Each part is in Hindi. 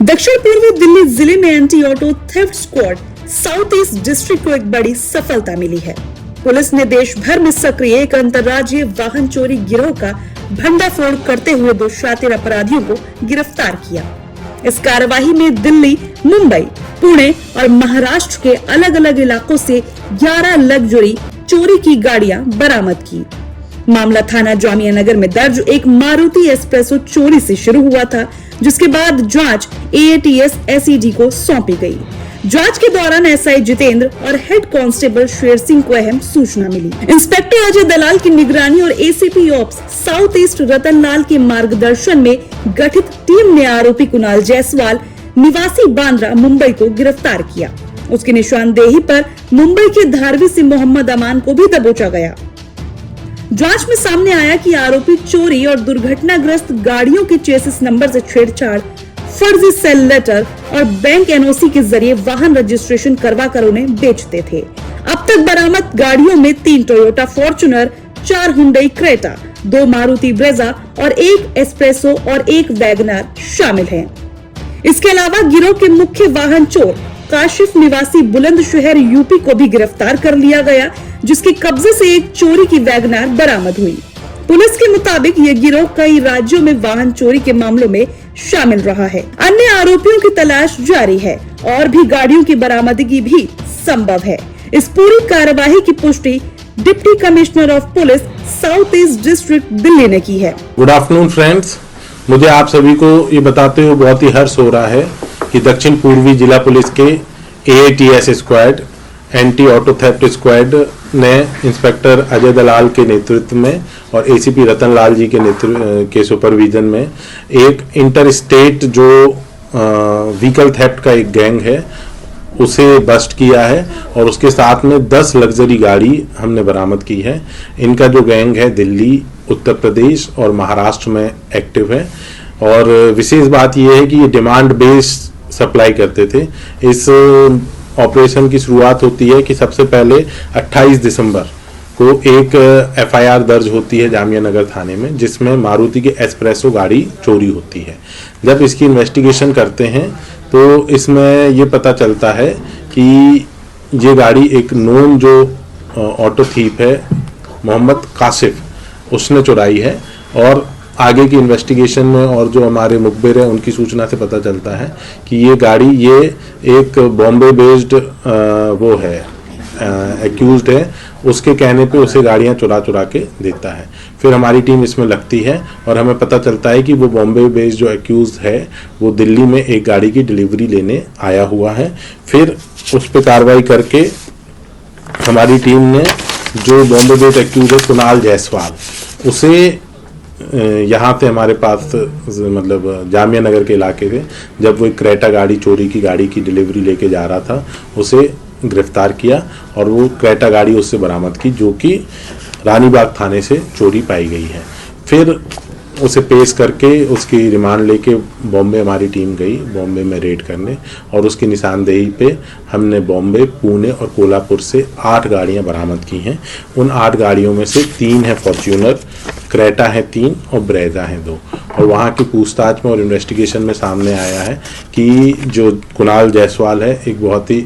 दक्षिण पूर्वी दिल्ली जिले में anti auto theft squad south east district को एक बड़ी सफलता मिली है। पुलिस ने देश भर में सक्रिय एक अंतर्राज्यीय वाहन चोरी गिरोह का भंडाफोड़ करते हुए 2 शातिर अपराधियों को गिरफ्तार किया। इस कार्रवाई में दिल्ली, मुंबई, पुणे और महाराष्ट्र के अलग अलग इलाकों से 11 लग्जरी चोरी की गाड़ियां बरामद की। मामला थाना जामिया नगर में दर्ज एक मारुति एस्प्रेसो चोरी से शुरू हुआ था, जिसके बाद जांच AATS SED को सौंपी गई। जांच के दौरान SI जितेंद्र और हेड कांस्टेबल शेर सिंह को अहम सूचना मिली। इंस्पेक्टर अजय दलाल की निगरानी और ACP ऑप्स साउथ ईस्ट रतन लाल के मार्गदर्शन में गठित टीम ने आरोपी कुणाल जायसवाल निवासी बांद्रा, मुंबई को गिरफ्तार किया। उसकी निशानदेही पर मुंबई के धारवी से मोहम्मद अमान को भी दबोचा गया। जांच में सामने आया कि आरोपी चोरी और दुर्घटनाग्रस्त गाड़ियों के चेसिस नंबर से छेड़छाड़, फर्जी सेल लेटर और बैंक NOC के जरिए वाहन रजिस्ट्रेशन करवाकर उन्हें बेचते थे। अब तक बरामद गाड़ियों में 3 Toyota Fortuner, 4 Hyundai Creta, 2 Maruti Brezza और 1 एस्प्रेसो और 1 वैगनर शामिल हैं। इसके अलावा गिरोह के मुख्य वाहन चोर काशिफ निवासी बुलंदशहर UP को भी गिरफ्तार कर लिया गया, जिसके कब्जे से एक चोरी की वैगनर बरामद हुई। पुलिस के मुताबिक ये गिरोह कई राज्यों में वाहन चोरी के मामलों में शामिल रहा है। अन्य आरोपियों की तलाश जारी है और भी गाड़ियों की बरामदगी भी संभव है। इस पूरी कार्रवाई की पुष्टि deputy commissioner of police south east district Delhi ने की है। गुड आफ्टरनून फ्रेंड्स, मुझे आप सभी को ये बताते हुए बहुत ही हर्ष हो रहा है कि दक्षिण पूर्वी जिला पुलिस के AATS squad, anti auto theft squad ने इंस्पेक्टर अजय दलाल के नेतृत्व में और ACP रतन लाल जी के सुपरविजन में एक इंटर स्टेट जो व्हीकल थेफ्ट का एक गैंग है उसे बस्ट किया है और उसके साथ में 10 लग्जरी गाड़ी हमने बरामद की है। इनका जो गैंग है दिल्ली, उत्तर प्रदेश और महाराष्ट्र में एक्टिव है और विशेष बात यह है कि ये डिमांड बेस्ड सप्लाई करते थे। इस ऑपरेशन की शुरुआत होती है कि सबसे पहले 28 दिसंबर को एक FIR दर्ज होती है जामिया नगर थाने में, जिसमें मारुति की एस्प्रेसो गाड़ी चोरी होती है। जब इसकी इन्वेस्टिगेशन करते हैं तो इसमें ये पता चलता है कि ये गाड़ी एक नोन जो ऑटो थीप है मोहम्मद काशिफ, उसने चुराई है और आगे की इन्वेस्टिगेशन में और जो हमारे मुखबिर है उनकी सूचना से पता चलता है कि ये गाड़ी ये एक बॉम्बे बेस्ड वो है एक्यूज्ड है, उसके कहने पे उसे गाड़ियां चुरा चुरा के देता है। फिर हमारी टीम इसमें लगती है और हमें पता चलता है कि वो बॉम्बे बेस्ड जो एक्यूज्ड है वो दिल्ली में एक गाड़ी की डिलीवरी लेने आया हुआ है। फिर उस पर कार्रवाई करके हमारी टीम ने जो बॉम्बे बेस्ड एक्यूज्ड है कुणाल जायसवाल, उसे यहाँ से हमारे पास मतलब जामिया नगर के इलाके से जब वो एक क्रेटा गाड़ी चोरी की गाड़ी की डिलीवरी लेके जा रहा था उसे गिरफ्तार किया और वो क्रेटा गाड़ी उससे बरामद की जो कि रानीबाग थाने से चोरी पाई गई है। फिर उसे पेश करके उसकी रिमांड लेके बॉम्बे हमारी टीम गई बॉम्बे में रेड करने और उसकी निशानदेही पे हमने बॉम्बे, पुणे और कोल्हापुर से 8 गाड़ियां बरामद की हैं। उन 8 गाड़ियों में से 3 है फॉर्च्यूनर, क्रेटा है 3 और ब्रेजा है 2। और वहाँ की पूछताछ में और इन्वेस्टिगेशन में सामने आया है कि जो कुणाल जायसवाल है एक बहुत ही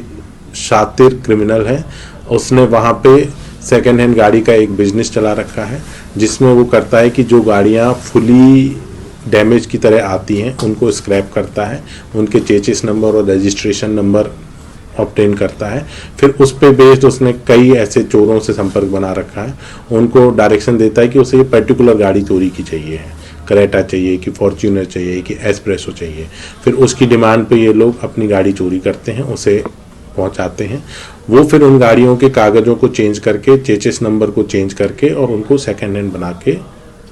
शातिर क्रिमिनल है। उसने वहाँ पे सेकेंड हैंड गाड़ी का एक बिजनेस चला रखा है जिसमें वो करता है कि जो गाड़ियाँ फुली डैमेज की तरह आती हैं उनको स्क्रैप करता है, उनके चेसिस नंबर और रजिस्ट्रेशन नंबर ऑब्टेन करता है। फिर उस पे बेस्ड उसने कई ऐसे चोरों से संपर्क बना रखा है, उनको डायरेक्शन देता है कि उसे ये पर्टिकुलर गाड़ी चोरी की चाहिए है, क्रेटा चाहिए कि फॉर्च्यूनर चाहिए कि एस्प्रेसो चाहिए। फिर उसकी डिमांड पे ये लोग अपनी गाड़ी चोरी करते हैं, उसे पहुंचाते हैं। वो फिर उन गाड़ियों के कागजों को चेंज करके, चेसिस नंबर को चेंज करके और उनको सेकेंड हैंड बना के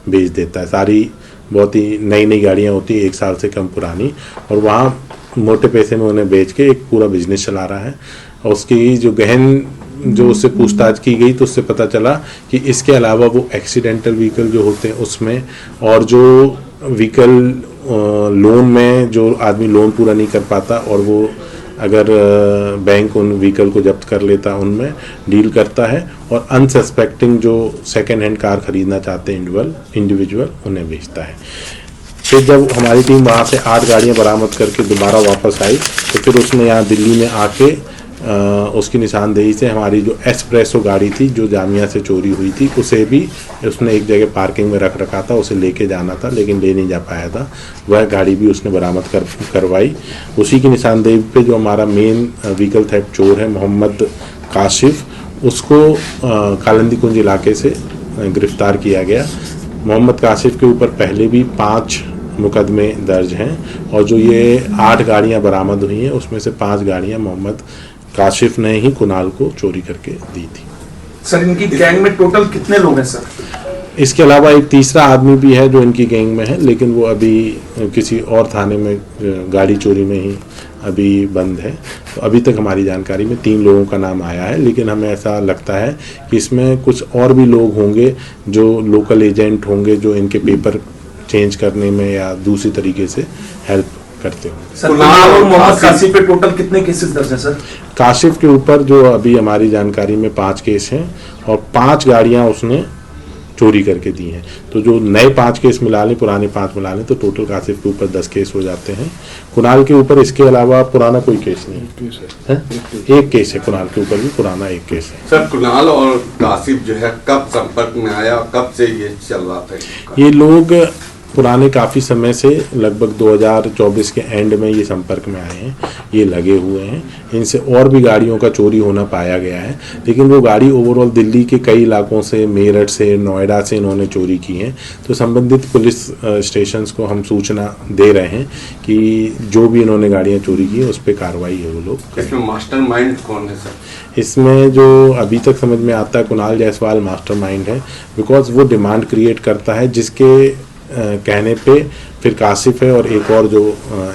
बेच देता है। सारी बहुत ही नई नई गाड़ियां होती है, 1 साल से कम पुरानी, और वहाँ मोटे पैसे में उन्हें बेच के एक पूरा बिजनेस चला रहा है। और उसकी जो गहन जो उससे पूछताछ की गई तो उससे पता चला कि इसके अलावा वो एक्सीडेंटल व्हीकल जो होते हैं उसमें और जो व्हीकल लोन में जो आदमी लोन पूरा नहीं कर पाता और वो अगर बैंक उन व्हीकल को जब्त कर लेता है उनमें डील करता है, और अनसस्पेक्टिंग जो सेकेंड हैंड कार खरीदना चाहते हैं इंडिविजुअल उन्हें बेचता है। फिर जब हमारी टीम वहाँ से 8 गाड़ियाँ बरामद करके दोबारा वापस आई तो फिर उसने यहाँ दिल्ली में आके उसकी निशानदेही से हमारी जो एस्प्रेसो गाड़ी थी जो जामिया से चोरी हुई थी उसे भी उसने एक जगह पार्किंग में रख रखा था, उसे लेके जाना था लेकिन ले नहीं जा पाया था, वह गाड़ी भी उसने बरामद करवाई। उसी की निशानदेही पे जो हमारा मेन व्हीकल थेफ्ट चोर है मोहम्मद काशिफ, उसको कालिंदी कुंज इलाके से गिरफ्तार किया गया। मोहम्मद काशिफ के ऊपर पहले भी 5 मुकदमे दर्ज हैं और जो ये 8 गाड़ियां बरामद हुई हैं उसमें से 5 गाड़ियां मोहम्मद काशिफ ने ही कुणाल को चोरी करके दी थी। सर इनकी गैंग में टोटल कितने लोग हैं सर? इसके अलावा एक तीसरा आदमी भी है जो इनकी गैंग में है लेकिन वो अभी किसी और थाने में गाड़ी चोरी में ही अभी बंद है। तो अभी तक हमारी जानकारी में 3 लोगों का नाम आया है लेकिन हमें ऐसा लगता है कि इसमें कुछ और भी लोग होंगे जो लोकल एजेंट होंगे जो इनके पेपर चेंज करने में या दूसरी तरीके से हेल्प करते होंगे। सर कुणाल और मोहम्मद काशिफ पे टोटल कितने केसेस दर्ज हैं सर? काशिफ के ऊपर जो अभी हमारी जानकारी में 5 केस हैं और 5 गाड़ियां उसने चोरी करके दी हैं। तो जो नए 5 केस मिला लें पुराने 5 मिला लें तो टोटल काशिफ के ऊपर 10 केस हो जाते हैं। कुणाल के ऊपर इसके अलावा पुराना कोई केस नहीं है, एक केस है कुणाल के ऊपर भी, पुराना एक केस है। सर कुणाल और काशिफ जो है कब संपर्क में आया, कब से ये चल रहा था? ये लोग पुराने काफ़ी समय से लगभग 2024 के एंड में ये संपर्क में आए हैं, ये लगे हुए हैं। इनसे और भी गाड़ियों का चोरी होना पाया गया है लेकिन वो गाड़ी ओवरऑल दिल्ली के कई इलाकों से, मेरठ से, नोएडा से इन्होंने चोरी की हैं। तो संबंधित पुलिस स्टेशंस को हम सूचना दे रहे हैं कि जो भी इन्होंने गाड़ियाँ चोरी की हैं उस पर कार्रवाई है वो लोग। इसमें मास्टरमाइंड कौन है सर? इसमें जो अभी तक समझ में आता है कुणाल जायसवाल मास्टरमाइंड है, बिकॉज वो डिमांड क्रिएट करता है जिसके कहने पे फिर काशिफ है और एक और जो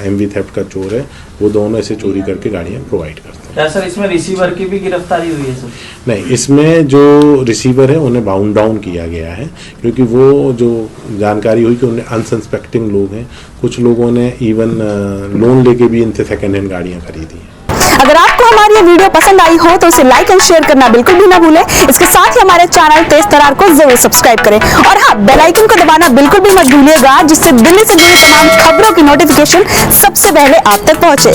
एमवी थेफ्ट का चोर है वो दोनों ऐसे चोरी करके गाड़ियाँ प्रोवाइड करते हैं। क्या सर इसमें रिसीवर की भी गिरफ्तारी हुई है सर? नहीं, इसमें जो रिसीवर है उन्हें बाउंड डाउन किया गया है क्योंकि वो जो जानकारी हुई कि उन्हें अनसस्पेक्टिंग लोग हैं, कुछ लोगों ने इवन लोन लेके भी इनसे सेकेंड हैंड गाड़ियाँ खरीदी हैं। अगर आपको हमारी ये वीडियो पसंद आई हो तो उसे लाइक एंड शेयर करना बिल्कुल भी ना भूलें। इसके साथ ही हमारे चैनल तेज तरार को जरूर सब्सक्राइब करें और हाँ, बेल आइकन को दबाना बिल्कुल भी मत भूलिएगा जिससे दिल्ली से जुड़ी तमाम खबरों की नोटिफिकेशन सबसे पहले आप तक पहुंचे।